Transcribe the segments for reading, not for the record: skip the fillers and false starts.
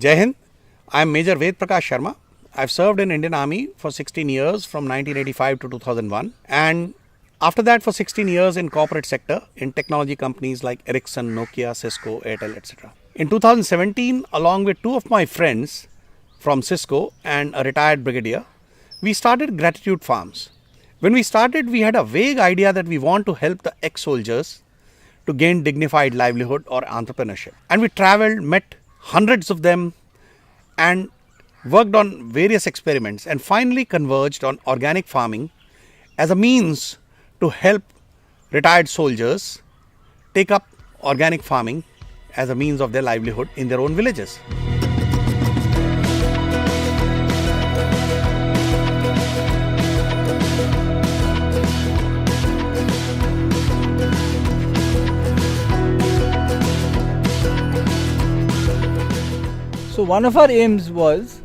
Jai Hind. I am Major Ved Prakash Sharma. I've served in Indian Army for 16 years from 1985 to 2001, and after that for 16 years in corporate sector in technology companies like Ericsson, Nokia, Cisco, Airtel, etc. In 2017, along with two of my friends from Cisco and a retired brigadier, we started Gratitude Farms. When we started, we had a vague idea that we want to help the ex-soldiers to gain dignified livelihood or entrepreneurship. And we traveled, met hundreds of them, and worked on various experiments, and finally converged on organic farming as a means to help retired soldiers take up organic farming as a means of their livelihood in their own villages. So one of our aims was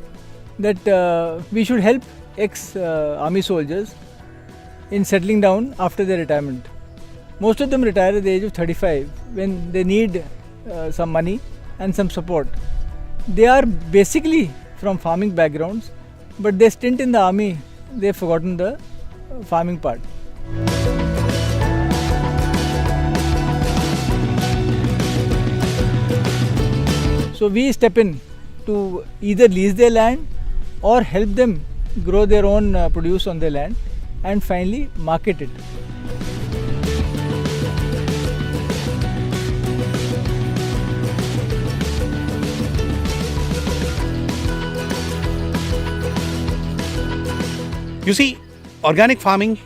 that we should help ex-army soldiers in settling down after their retirement. Most of them retire at the age of 35 when they need some money and some support. They are basically from farming backgrounds, but their stint in the army, they've forgotten the farming part. So we step in to either lease their land or help them grow their own produce on their land and finally market it. You see, organic farming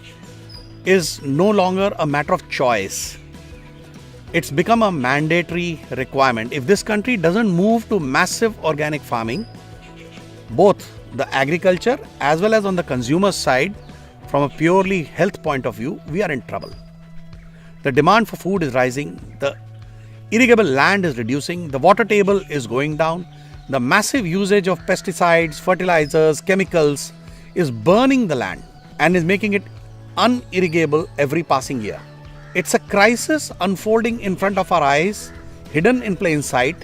is no longer a matter of choice. It's become a mandatory requirement. If this country doesn't move to massive organic farming, both the agriculture as well as on the consumer side, from a purely health point of view, we are in trouble. The demand for food is rising, the irrigable land is reducing, the water table is going down, the massive usage of pesticides, fertilizers, chemicals is burning the land and is making it unirrigable every passing year. It's a crisis unfolding in front of our eyes, hidden in plain sight,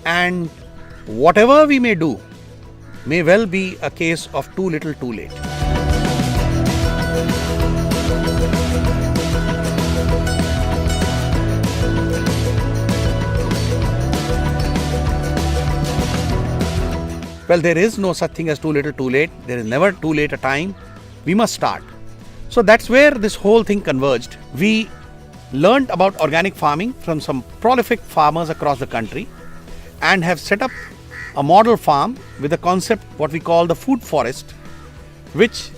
and whatever we may do may well be a case of too little too late. Well, there is no such thing as too little too late. There is never too late a time. We must start. So that's where this whole thing converged. We learned about organic farming from some prolific farmers across the country and have set up a model farm with a concept what we call the food forest, which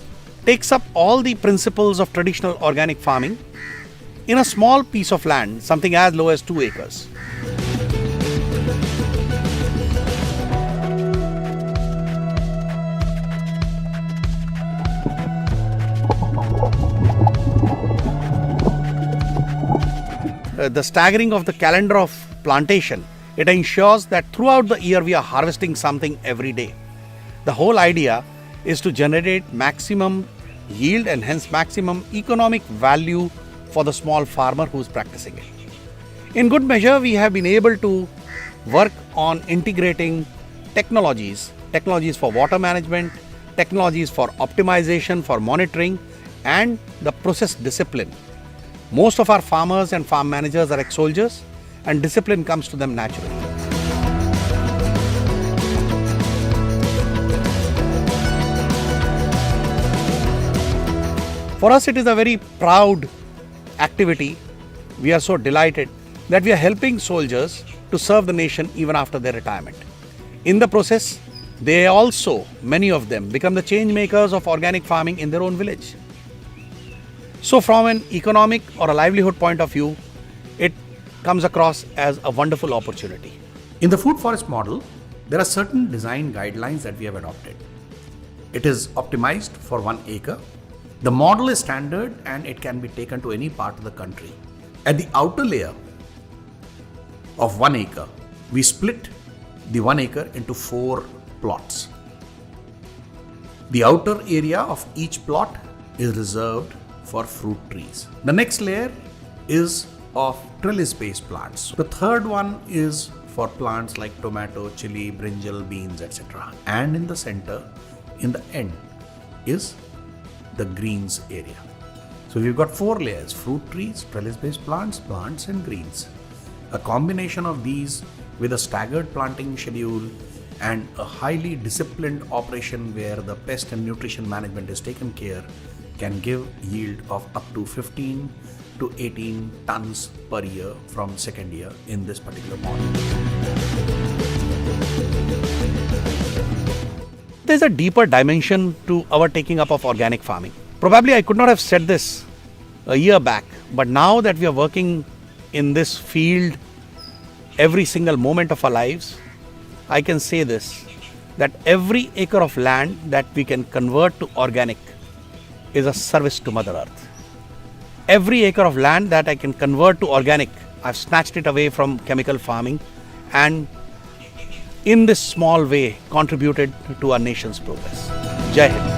takes up all the principles of traditional organic farming in a small piece of land, something as low as 2 acres. The staggering of the calendar of plantation, it ensures that throughout the year we are harvesting something every day. The whole idea is to generate maximum yield and hence maximum economic value for the small farmer who is practicing it. In good measure, we have been able to work on integrating technologies for water management, technologies for optimization, for monitoring, and the process discipline. Most of our farmers and farm managers are ex-soldiers, and discipline comes to them naturally. For us, it is a very proud activity. We are so delighted that we are helping soldiers to serve the nation even after their retirement. In the process, they also, many of them, become the change makers of organic farming in their own village. So from an economic or a livelihood point of view, it comes across as a wonderful opportunity. In the food forest model, there are certain design guidelines that we have adopted. It is optimized for 1 acre. The model is standard and it can be taken to any part of the country. At the outer layer of 1 acre, we split the 1 acre into 4 plots. The outer area of each plot is reserved for fruit trees. The next layer is of trellis-based plants. The third one is for plants like tomato, chili, brinjal, beans, etc. And in the center, in the end, is the greens area. So we've got 4 layers: fruit trees, trellis-based plants, plants and greens. A combination of these with a staggered planting schedule and a highly disciplined operation where the pest and nutrition management is taken care can give yield of up to 15 to 18 tons per year from second year in this particular model. There's a deeper dimension to our taking up of organic farming. Probably I could not have said this a year back, but now that we are working in this field every single moment of our lives, I can say this, that every acre of land that we can convert to organic is a service to Mother Earth. Every acre of land that I can convert to organic, I've snatched it away from chemical farming and in this small way contributed to our nation's progress. Jai Hind.